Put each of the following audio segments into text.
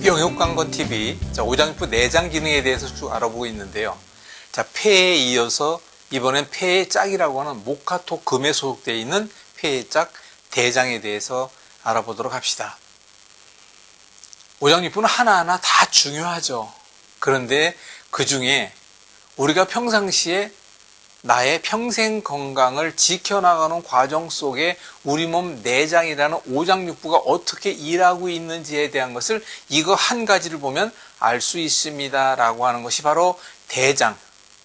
영육강건TV 오장육부 내장 기능에 대해서 쭉 알아보고 있는데요. 폐에 이어서 이번엔 폐의 짝이라고 하는 목화토금에 소속되어 있는 폐의 짝 대장에 대해서 알아보도록 합시다. 오장육부는 하나하나 다 중요하죠. 그런데 그 중에 우리가 평상시에 나의 평생 건강을 지켜나가는 과정 속에 우리 몸 내장이라는 오장육부가 어떻게 일하고 있는지에 대한 것을 이거 한 가지를 보면 알 수 있습니다 라고 하는 것이 바로 대장.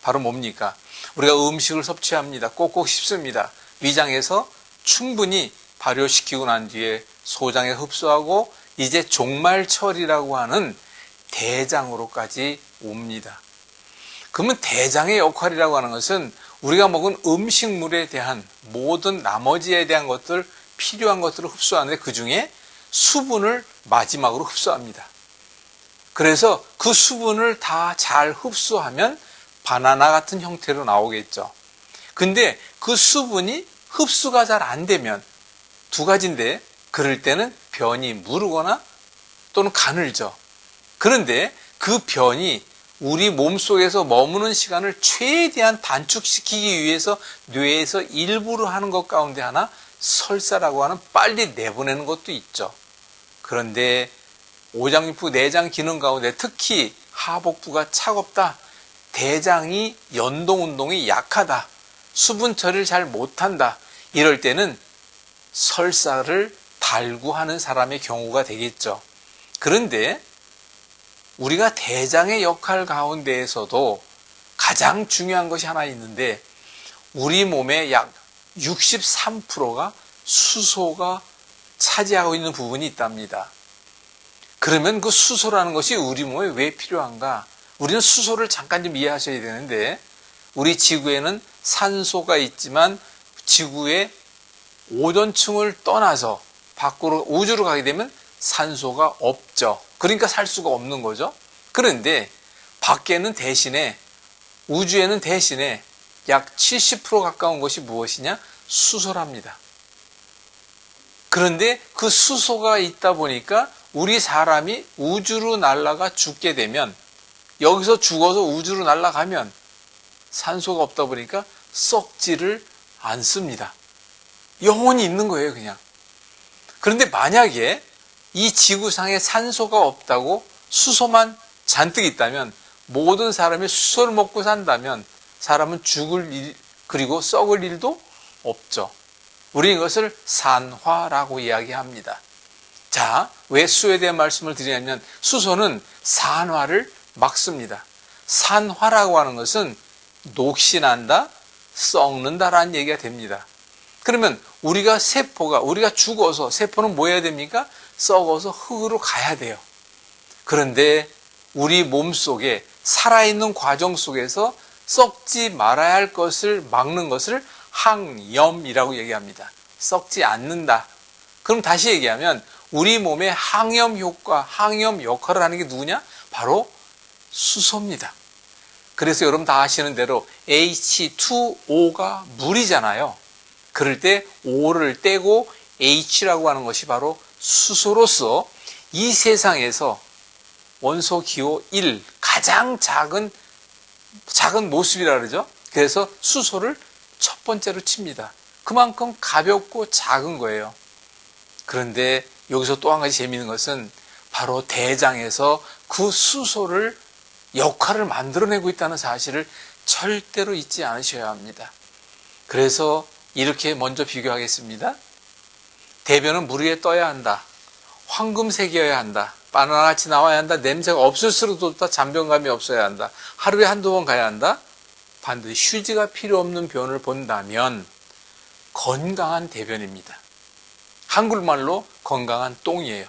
바로 뭡니까? 우리가 음식을 섭취합니다. 꼭꼭 씹습니다. 위장에서 충분히 발효시키고 난 뒤에 소장에 흡수하고 이제 종말처리라고 하는 대장으로까지 옵니다. 그러면 대장의 역할이라고 하는 것은 우리가 먹은 음식물에 대한 모든 나머지에 대한 것들, 필요한 것들을 흡수하는데 그 중에 수분을 마지막으로 흡수합니다. 그래서 그 수분을 다 잘 흡수하면 바나나 같은 형태로 나오겠죠. 근데 그 수분이 흡수가 잘 안 되면 두 가지인데 그럴 때는 변이 무르거나 또는 가늘죠. 그런데 그 변이 우리 몸속에서 머무는 시간을 최대한 단축시키기 위해서 뇌에서 일부러 하는 것 가운데 하나 설사라고 하는 빨리 내보내는 것도 있죠. 그런데 오장육부 내장 기능 가운데 특히 하복부가 차갑다, 대장이 연동운동이 약하다, 수분 처리를 잘 못한다, 이럴 때는 설사를 달구하는 사람의 경우가 되겠죠. 그런데 우리가 대장의 역할 가운데에서도 가장 중요한 것이 하나 있는데 우리 몸의 약 63%가 수소가 차지하고 있는 부분이 있답니다. 그러면 그 수소라는 것이 우리 몸에 왜 필요한가? 우리는 수소를 잠깐 좀 이해하셔야 되는데 우리 지구에는 산소가 있지만 지구의 오존층을 떠나서 밖으로 우주로 가게 되면 산소가 없죠. 그러니까 살 수가 없는 거죠. 그런데 밖에는 대신에 우주에는 대신에 약 70% 가까운 것이 무엇이냐? 수소랍니다. 그런데 그 수소가 있다 보니까 우리 사람이 우주로 날아가 죽게 되면 여기서 죽어서 우주로 날아가면 산소가 없다 보니까 썩지를 않습니다. 영원히 있는 거예요, 그냥. 그런데 만약에 이 지구상에 산소가 없다고 수소만 잔뜩 있다면 모든 사람이 수소를 먹고 산다면 사람은 죽을 일 그리고 썩을 일도 없죠. 우리 이것을 산화라고 이야기합니다. 자, 왜 수소에 대한 말씀을 드리냐면 수소는 산화를 막습니다. 산화라고 하는 것은 녹신한다, 썩는다라는 얘기가 됩니다. 그러면 우리가 죽어서 세포는 뭐 해야 됩니까? 썩어서 흙으로 가야 돼요. 그런데 우리 몸속에 살아있는 과정 속에서 썩지 말아야 할 것을 막는 것을 항염이라고 얘기합니다. 썩지 않는다. 그럼 다시 얘기하면 우리 몸의 항염 효과, 항염 역할을 하는 게 누구냐? 바로 수소입니다. 그래서 여러분 다 아시는 대로 H2O가 물이잖아요. 그럴 때 O를 떼고 H라고 하는 것이 바로 수소로서 이 세상에서 원소 기호 1, 가장 작은 모습이라 그러죠. 그래서 수소를 첫 번째로 칩니다. 그만큼 가볍고 작은 거예요. 그런데 여기서 또 한 가지 재미있는 것은 바로 대장에서 그 수소를 역할을 만들어내고 있다는 사실을 절대로 잊지 않으셔야 합니다. 그래서 이렇게 먼저 비교하겠습니다. 대변은 물 위에 떠야 한다. 황금색이어야 한다. 바나나같이 나와야 한다. 냄새가 없을수록 좋다. 잔변감이 없어야 한다. 하루에 한두 번 가야 한다. 반드시 휴지가 필요 없는 변을 본다면 건강한 대변입니다. 한글말로 건강한 똥이에요.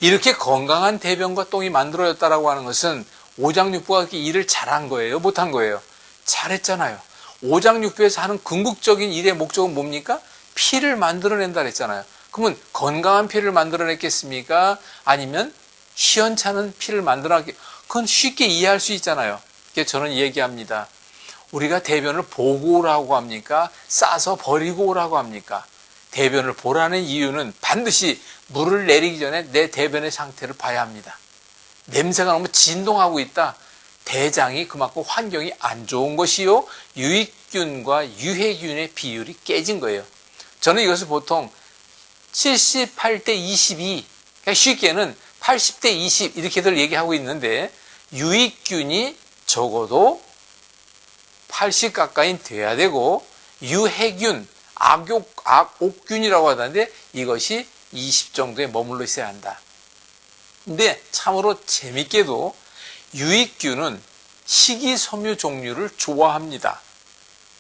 이렇게 건강한 대변과 똥이 만들어졌다고 하는 것은 오장육부가 일을 잘한 거예요? 못한 거예요? 잘했잖아요. 오장육부에서 하는 궁극적인 일의 목적은 뭡니까? 피를 만들어낸다 그랬잖아요. 그러면 건강한 피를 만들어냈겠습니까? 아니면 시원찮은 피를 만들어냈겠 그건 쉽게 이해할 수 있잖아요. 그래서 저는 얘기합니다. 우리가 대변을 보고 오라고 합니까? 싸서 버리고 오라고 합니까? 대변을 보라는 이유는 반드시 물을 내리기 전에 내 대변의 상태를 봐야 합니다. 냄새가 너무 진동하고 있다. 대장이 그만큼 환경이 안 좋은 것이요. 유익균과 유해균의 비율이 깨진 거예요. 저는 이것을 보통 78대 22, 그러니까 쉽게는 80대 20 이렇게들 얘기하고 있는데 유익균이 적어도 80 가까이 돼야 되고 유해균, 악옥균이라고 하던데 이것이 20 정도에 머물러 있어야 한다. 근데 참으로 재밌게도 유익균은 식이섬유 종류를 좋아합니다.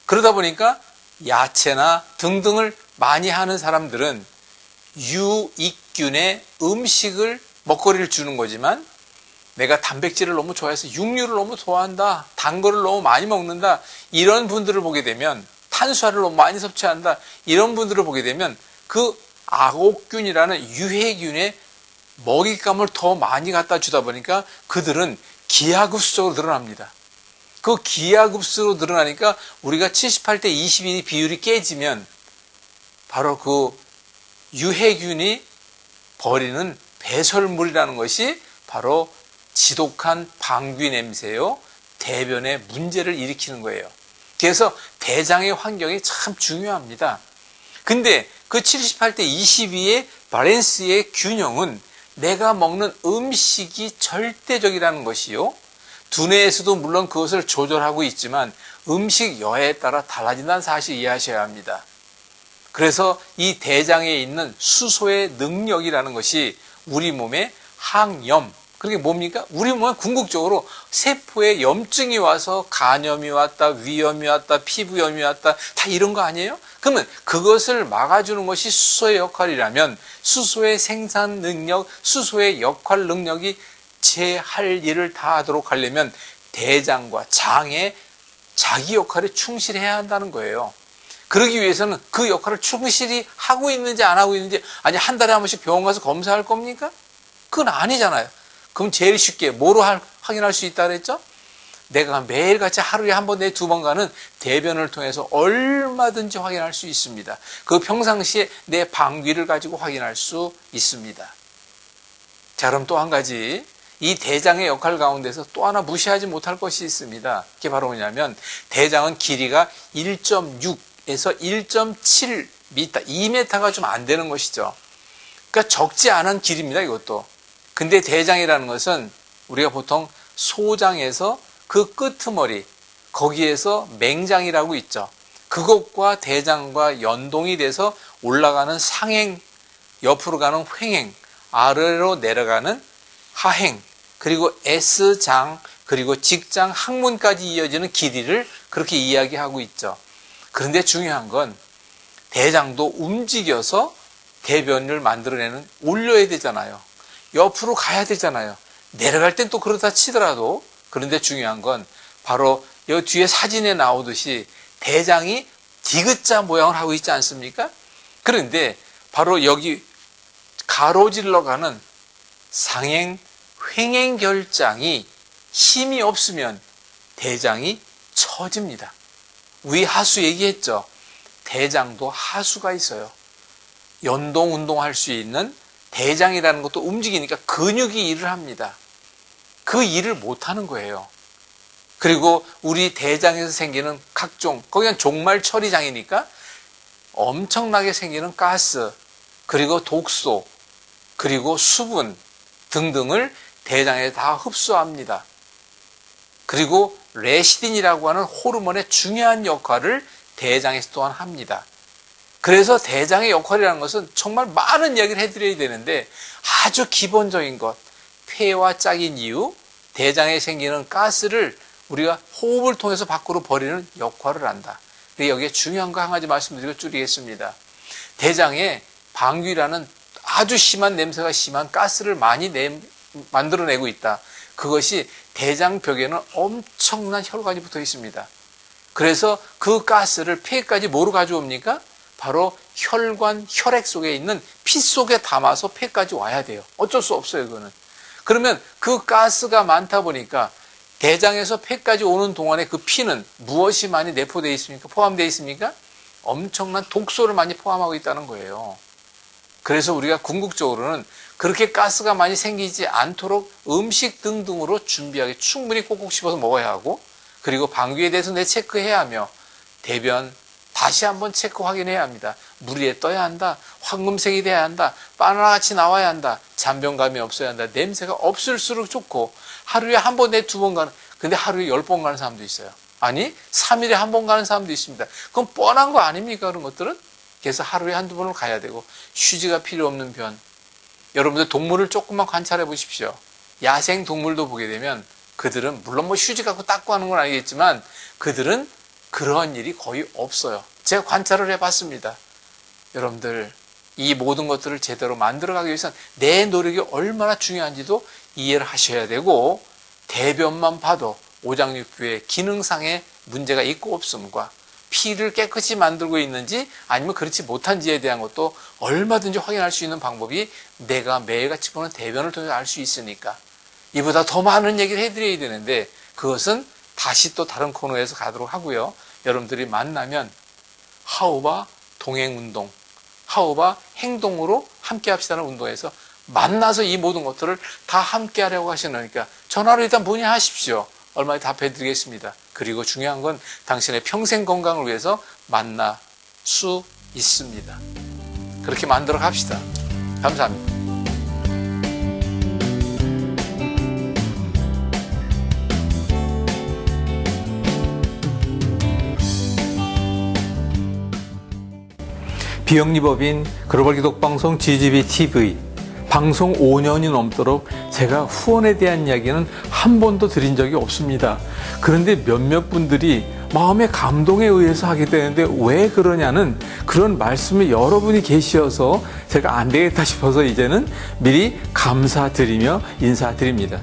그러다 보니까 야채나 등등을 많이 하는 사람들은 유익균의 음식을 먹거리를 주는 거지만 내가 단백질을 너무 좋아해서 육류를 너무 좋아한다, 단 거를 너무 많이 먹는다, 이런 분들을 보게 되면 탄수화를 너무 많이 섭취한다, 이런 분들을 보게 되면 그 악옥균이라는 유해균의 먹잇감을 더 많이 갖다 주다 보니까 그들은 기하급수적으로 늘어납니다. 그 기하급수로 늘어나니까 우리가 78대 22 비율이 깨지면 바로 그 유해균이 버리는 배설물이라는 것이 바로 지독한 방귀 냄새요, 대변에 문제를 일으키는 거예요. 그래서 대장의 환경이 참 중요합니다. 근데 그 78대 22의 밸런스의 균형은 내가 먹는 음식이 절대적이라는 것이요. 두뇌에서도 물론 그것을 조절하고 있지만 음식 여하에 따라 달라진다는 사실 이해하셔야 합니다. 그래서 이 대장에 있는 수소의 능력이라는 것이 우리 몸의 항염, 그게 뭡니까? 우리 몸은 궁극적으로 세포에 염증이 와서 간염이 왔다, 위염이 왔다, 피부염이 왔다, 다 이런 거 아니에요? 그러면 그것을 막아주는 것이 수소의 역할이라면 수소의 생산 능력, 수소의 역할 능력이 제 할 일을 다 하도록 하려면 대장과 장에 자기 역할에 충실해야 한다는 거예요. 그러기 위해서는 그 역할을 충실히 하고 있는지 안 하고 있는지, 아니 한 달에 한 번씩 병원 가서 검사할 겁니까? 그건 아니잖아요. 그럼 제일 쉽게 뭐로 확인할 수 있다 그랬죠? 내가 매일같이 하루에 한 번, 내 두 번 가는 대변을 통해서 얼마든지 확인할 수 있습니다. 그 평상시에 내 방귀를 가지고 확인할 수 있습니다. 자, 그럼 또 한 가지, 이 대장의 역할 가운데서 또 하나 무시하지 못할 것이 있습니다. 그게 바로 뭐냐면 대장은 길이가 1.6에서 1.7m, 2m가 좀 안 되는 것이죠. 그러니까 적지 않은 길입니다, 이것도. 근데 대장이라는 것은 우리가 보통 소장에서 그 끄트머리, 거기에서 맹장이라고 있죠. 그것과 대장과 연동이 돼서 올라가는 상행, 옆으로 가는 횡행, 아래로 내려가는 하행, 그리고 S장, 그리고 직장, 항문까지 이어지는 길이를 그렇게 이야기하고 있죠. 그런데 중요한 건 대장도 움직여서 대변을 만들어내는, 올려야 되잖아요. 옆으로 가야 되잖아요. 내려갈 땐 또 그렇다 치더라도, 그런데 중요한 건 바로 여기 뒤에 사진에 나오듯이 대장이 디귿자 모양을 하고 있지 않습니까? 그런데 바로 여기 가로질러 가는 상행, 횡행 결장이 힘이 없으면 대장이 처집니다. 위 하수 얘기했죠. 대장도 하수가 있어요. 연동 운동할 수 있는 대장이라는 것도 움직이니까 근육이 일을 합니다. 그 일을 못하는 거예요. 그리고 우리 대장에서 생기는 각종, 거기는 종말 처리장이니까 엄청나게 생기는 가스, 그리고 독소, 그리고 수분 등등을 대장에 다 흡수합니다. 그리고 레시딘이라고 하는 호르몬의 중요한 역할을 대장에서 또한 합니다. 그래서 대장의 역할이라는 것은 정말 많은 이야기를 해드려야 되는데 아주 기본적인 것, 폐와 짝인 이유, 대장에 생기는 가스를 우리가 호흡을 통해서 밖으로 버리는 역할을 한다. 여기에 중요한 거 한 가지 말씀드리고 줄이겠습니다. 대장에 방귀라는 아주 심한 냄새가 심한 가스를 많이 만들어내고 있다. 그것이 대장벽에는 엄청난 혈관이 붙어 있습니다. 그래서 그 가스를 폐까지 뭐로 가져옵니까? 바로 혈관, 혈액 속에 있는 피 속에 담아서 폐까지 와야 돼요. 어쩔 수 없어요, 그거는. 그러면 그 가스가 많다 보니까 대장에서 폐까지 오는 동안에 그 피는 무엇이 많이 내포되어 있습니까? 포함되어 있습니까? 엄청난 독소를 많이 포함하고 있다는 거예요. 그래서 우리가 궁극적으로는 그렇게 가스가 많이 생기지 않도록 음식 등등으로 준비하게 충분히 꼭꼭 씹어서 먹어야 하고, 그리고 방귀에 대해서 내 체크해야 하며, 대변 다시 한번 체크 확인해야 합니다. 물 위에 떠야 한다. 황금색이 돼야 한다. 바나나같이 나와야 한다. 잔병감이 없어야 한다. 냄새가 없을수록 좋고, 하루에 한 번 내 두 번 가는, 근데 하루에 10번 가는 사람도 있어요. 아니 3일에 한 번 가는 사람도 있습니다. 그건 뻔한 거 아닙니까? 그런 것들은. 그래서 하루에 한두 번을 가야 되고, 휴지가 필요 없는 변. 여러분들 동물을 조금만 관찰해 보십시오. 야생 동물도 보게 되면 그들은 물론 뭐 휴지 갖고 닦고 하는 건 아니겠지만 그들은 그러한 일이 거의 없어요. 제가 관찰을 해봤습니다. 여러분들 이 모든 것들을 제대로 만들어가기 위해서는 내 노력이 얼마나 중요한지도 이해를 하셔야 되고, 대변만 봐도 오장육부의 기능상의 문제가 있고 없음과 피를 깨끗이 만들고 있는지 아니면 그렇지 못한지에 대한 것도 얼마든지 확인할 수 있는 방법이 내가 매일같이 보는 대변을 통해서 알 수 있으니까, 이보다 더 많은 얘기를 해드려야 되는데 그것은 다시 또 다른 코너에서 가도록 하고요. 여러분들이 만나면 하우바 동행운동, 하우바 행동으로 함께 합시다는 운동에서 만나서 이 모든 것들을 다 함께 하려고 하시니까 전화로 일단 문의하십시오. 얼마나 답해드리겠습니다. 그리고 중요한 건 당신의 평생 건강을 위해서 만날 수 있습니다. 그렇게 만들어 갑시다. 감사합니다. 비영리법인 글로벌 기독방송 GGB TV 방송 5년이 넘도록 제가 후원에 대한 이야기는 한 번도 드린 적이 없습니다. 그런데 몇몇 분들이 마음의 감동에 의해서 하게 되는데 왜 그러냐는 그런 말씀이 여러분이 계셔서 제가 안 되겠다 싶어서 이제는 미리 감사드리며 인사드립니다.